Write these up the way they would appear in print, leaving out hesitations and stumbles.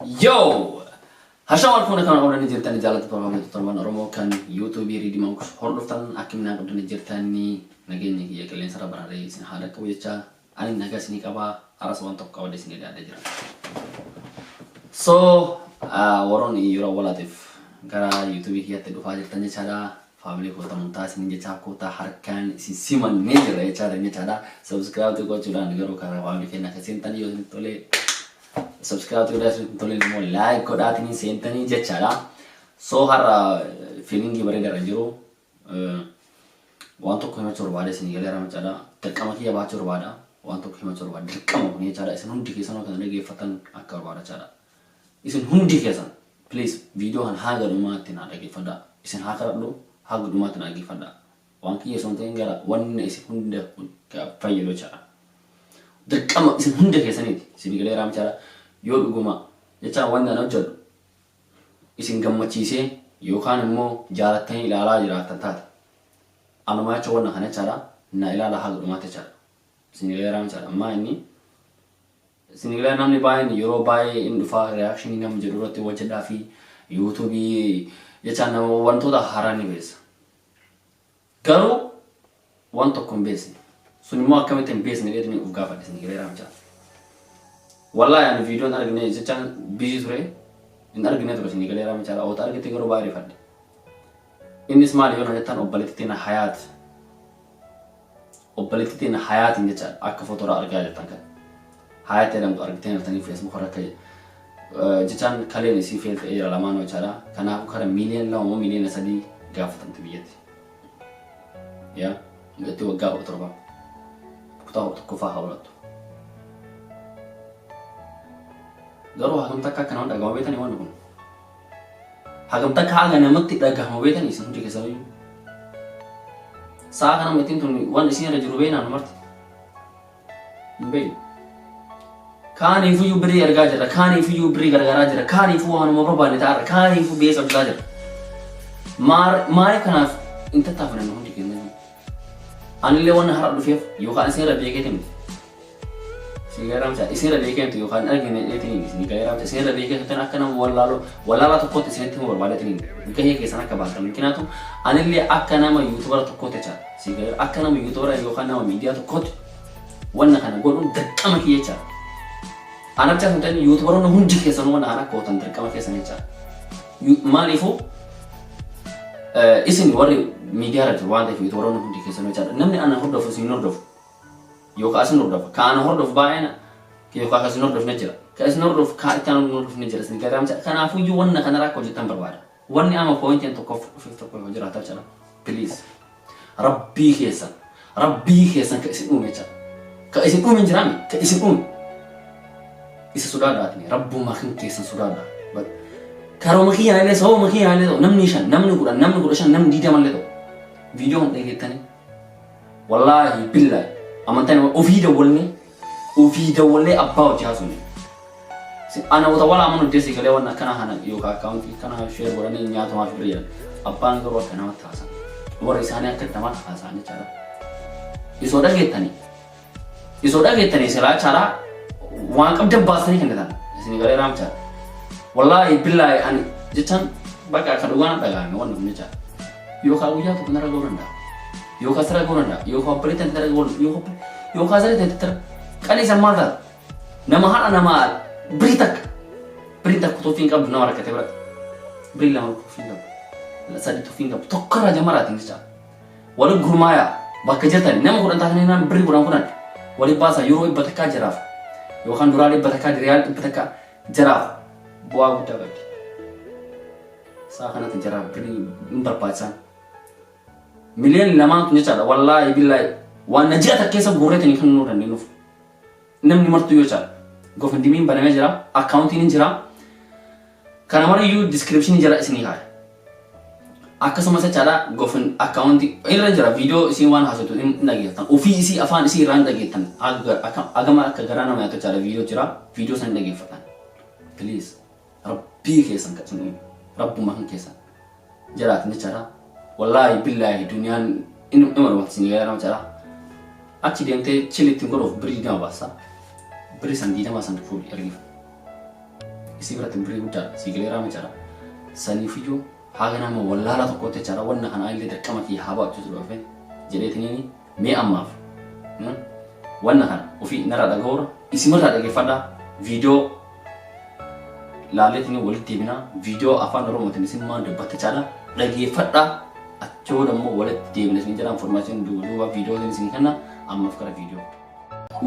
Yo! Hashawal kuna kan orang jirtan jalan program itu teman orang kan YouTube iri di mau hordoftan akim nak udah jirtan ni nagenya ya kalian sara berada sin hada kau ya ani naga sini kaba aras wantok kau di sini ada jiran. So orang ini yura walatif gara YouTube hiya tedu fajar tanya cara family ko tamunta sini je kota harkan si siman ne jira ya cara ne cara subscribe to ko churan garo kara family ke nak sin tani yo tole subscribe to guys tolong mau like ko datini sentani je cara so har feeling gi bare gara jiro wanto ko ma chorwade sini gale ram cara tekama ki ya ba chorwada wanto ko ma chorwada tekama ni cara isin hundi ke sano kan lagi fatan akar wada cara isin hundi ke san please video han haga duma tina lagi fada isin hakar do haga duma tina lagi fada wanki ya sonte ngara wanne isin hunda ka fayelo cara tekama isin hundi ke sani sini gale ram cara yo duguma yacha wanda na jod isin gammachise yo kan mo jaratan ilala jiratan tat anuma cha wannan hana cara na ilala hagu mata cara sinigala ram cara amma ni sinigala namni bayin euro bay in dufa reaction ngam jarurati wacha dafi youtube yacha na wanto da harani bes garu wanto kombes suni mo akameten bes ne edni ugafa sinigala ram cara والله يعني فيديو أنا أرجعني إذا كان بيجي ثري إن أرجعني تبغى سني كلي رامي شارع أو تارجع تيجرو بايري فدي إن اسمع لي أنا جتان أبليتينا حياة أبليتينا حياة إن جتان أك فوتورا أرجع جتان كان حياة ترى أرجعتين تاني فيسبوك خرا كي جتان كلي نسي فيل في إيرا لما نو شارع كان أكو خرا مليون لا مو مليون نسدي قافتن تبيتي يا بتي وقاف تربا كتاب تكفى حولته Garu hagam takka kana daga mabetani wanda kun hagam takka haga na matti daga mabetani sun jike sawi sa kana metin tun wanda sin rajulu bayna marti mbey kani fu yubri arga jara kani fu yubri gargara jara kani fu wan mo robani tar kani fu be sab jara mar kana inta tafana no jike ne anile wan haradu fef yo kana sin rabi yake temi Sigaram sa isira leken tu kan argine etini sigaram sa isira leken tu akana wallalo to kote sente mo barbada tini kahe ke sana ka bakam kinatu anille akana ma youtuber to kote cha sigar akana ma youtuber yo kana ma media to kote wannan kana godun dakkama ke cha anabta huntani youtuber no hundi ke sana wannan ana kotan dakkama ke sana cha malifu isini wari media ra wanda youtuber no hundi ke sana cha namni ana hoddo fu sinor do yo ka asnor dof kana hordof baena ke ka asnor dof nejira ka asnor dof ka tan nor dof nejira sin garam kana fu ju wonna kana ra ko jitan barbada wonni ama point en to ko fifto ko jira ta chala please rabbi khesa ka isin umecha ka isin umen jirami ka isin isa sudada ni rabbu ma khin kesan sudada but karo ma khiya le so ma khiya le namni shan nam dida man le do video on de getani wallahi billahi amantan ofida wolne abba jazuni ana wata wala amanu desi gale wannan kana hana yo ka account kana share gorane nya to ma fiya abba ngoro kana wata san wori sane ka tama asane cara iso dage tani sala cara wan kam dabba sani kan dan sini gale ram cara wallahi billahi an jitan baka ka dugana daga me wannan ne cara yo ka uya to kana goranda yo ka sara goranda yo ka pretend tara gor yo ka sara tara kali samada nama hana nama britak to finga bna wara katebra brilla ko finga la sadi to finga tokkara jamara tinja wala gurmaya bakajata nama ko antane nan bri buran kunan wali basa euro bataka jaraf yo kan durali bataka real bataka jaraf buwa buta gati sa kana jaraf bri imbarpasan مليون لما تنجح والله بالله وانا جات كيسا غورتني كن نور نوف نمني مرتو يوچا غوفن ديمين بنا مجرا اكاونت نجرا كان مر يو ديسكريبشن جرا اسني هاي اكسما سچالا غوفن اكاونت ايلا جرا فيديو سي وان حسوت نغي تان اوفيسي افان سي ران دغي تان اگما كغرانا ما تچالا فيديو جرا فيديو سن دغي فتان بليز ربي كيسن كتني رب ما كن كيسن جرا تنجرا والله بالله الدنيا إنه أمر وقت سنيا رام جرا أكيد أنت شلت تقول بريدنا باسا بري سندينا ما سند فول يرجع isi biratti birrii guddaa sigileeraa macara saniifiyyuu haga nama wallaala tokkotti jechaadha wanna kana illee dirqama kiyya haa baachuu dhufe jedheetiniini mee ammaaf wanna kana ofii narraa dhaga'uura isimirraa dhageeffadhaa viidiyoo laaletini walitti deebinaa viidiyoo afaan oromootiin isin maan dubbatte jechaadha dhageeffadhaa achoo dammoo walitti deebina isin jedha informaation duuba viidiyoo isin kenna ammaaf gara viidiyoo.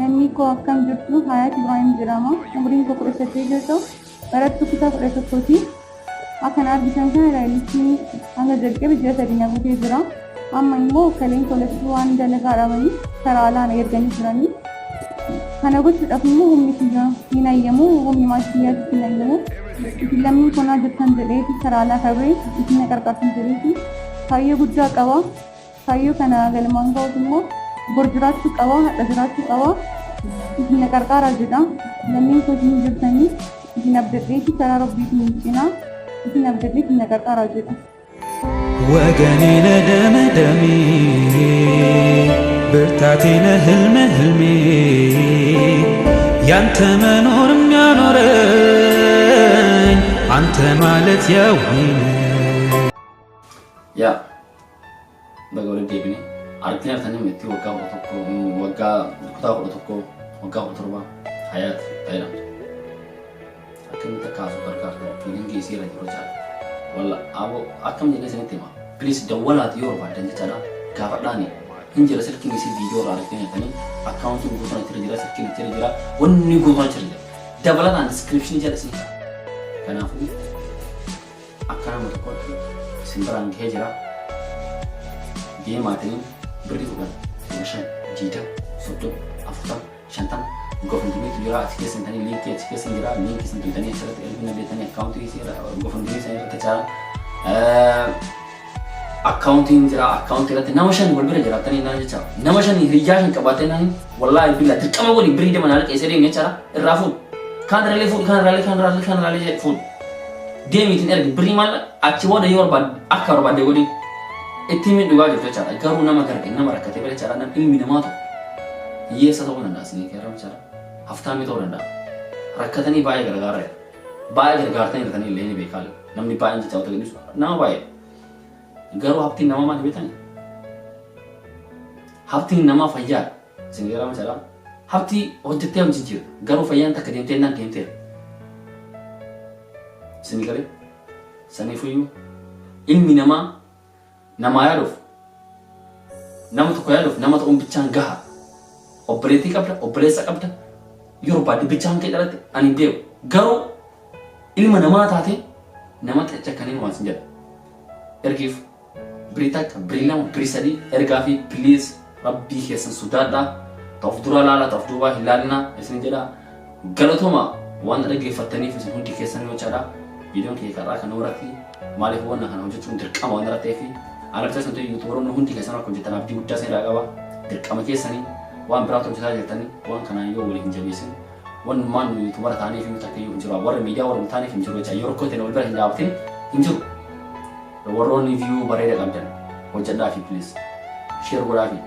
Namni koo akkam jirtu Hayaat Ibrahim jedhama. Umriin koo 18 yoo ta'u barattuu kutaa 11ti. Akkan argitan kana raayilistiin hanga jalqabe ji'a 3 na guutee jira. Amma immoo kaleen koleektii waan dalagaa dhabanii karaa alaan erganii jiranii. Kana gochuudhaaf immoo humni kiyya hin ayyamu humni maashiyyaatti hin ayyamu. Isin lammii konaa jirtan jedheeti karaa alaa qabee isin na qarqartan jedheeti. Kaayyoo guddaa qaba. Kaayyoo kana galmaan ga'uuf immoo borjiraachuu qaba, hadha jiraachuu qaba. Isin na qarqaaraa jedha. Lammiin koo isin jirtanii isin abdadheeti karaa rabbiitiin cinaa isin abdadheeti na qarqaaraa jedha. وجني ندم دمي برتاتي نهلم هلمي يانت منور ميانورين انت مالت يا وين يا بقول ديبني عرفتني ثاني متي وقع كتا وقتكو وقع وتربا حياة تايلاند أكمل تكاسو بركاتو فيلينجي سيرة جروجال والله أبو أكمل جلسة سنتيما بليز دولات يورو بعدين جتنا كافراني إن جلسة كني سي فيديو عرفتني ثاني أكاونت يقولون ترجع سكين ترجع وني يقولون ترجع دبلت عن description جلسة كنا فوق أكنا متقول سنبران كهجرا dia matiin beri bukan macam jida soto after shantam GoFundMe tu jira sikit sentani link sikit sendiri link sendiri tani cara terima betani account ini sih GoFundMe saya tu cara accounting jira account itu namashan boleh jira tani nanya cara namashan hijauin kabaten nani wallahi bila terkama boleh beri dia mana kayak sering cara rafu kan rally food dia mitin beri malah aciwa dah yor bad akar bad dia boleh التيم اللي واجد فيها قالوا نما كرك نما ركتي بلا شرا نم علمي نماطو يساتون الناس ني كرام شرا هفتامي تورن دا ركتني باي غرغار باي غرغارتني رتني ليني بيكال نمني باي انت چاوت گنيس نما باي غرو هفتي نما ما بيتني هفتي نما فيا سينغرام شرا هفتي وجتيام جيجير غرو فيا انت كديمتين نان ديمتين سينغري سنيفيو علمي نما nama yaaduf nama tokko yaaduf nama tokko bichaan gaha obboleettii qabda obboleessa qabda yeroo baadhi bichaan kee dhalate ani beeku garuu ilma namaa taate nama caccakaniin waan sin jedha ergiif birii takka birii lama birii sadii ergaa fi piliis rabbii keessan sodaadhaa ta'uuf dura laala ta'uuf duubaa hin laalinaa isin jedha galatoma waan dhaggeeffattaniif isin hundi keessan yoo chaadha viidiyoon kee karaa kana irratti maaliif waan kana hojjechuun dirqama waan irratti fi أنا بتحس إنتوا يوتيوبرون هون تيجي سنة كنت تنابدي وجالس يراقبا كم كيس سني وان براتو جالس يتاني وان كنا يو ولي هنجابيسين وان مان يوتيوبر ثاني في متأكد ينجرا ورا ميديا ورا ثاني في مجرد جاي يوركو تنو البر هنجابتين ينجرو وروني فيو بريدة كمتن وجدا في بليز شير غرافي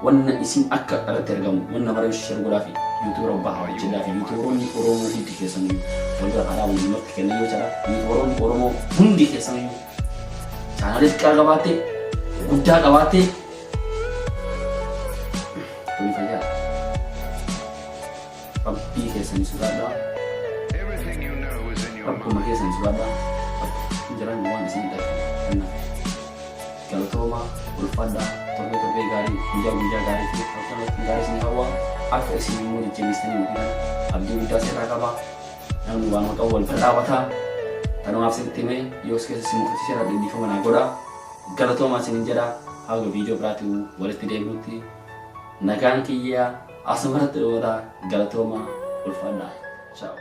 وان اسم أكا على ترجم وان نبرة شير غرافي يوتيوبر بحر جدا في يوتيوبرون أورومو في تيجي سني ولا هذا من يوم تكلم يو جرا يوتيوبرون أورومو هم تيجي سني channel kabate guddaa qabate tuni fayya rabbi keessan sudada rabbuma keessan sudada jaran waan isin dhaqna galatoma ulfada torbe gari guyyaa gari fi akkasumas gari isin hawa akka isin immoo jennistanii mudina abdii guddaa sirraa qaba namni waan maqaa wal fadhaabata Tanam sitti mee yoos keessa simuufi seera dhiifama naa godha galatoomaa isin jedha haga viidiyoo biraatti walitti deebinutti nagaan kiyyaa asumarratti dhoora galatoomaa ulfaadhaa ciao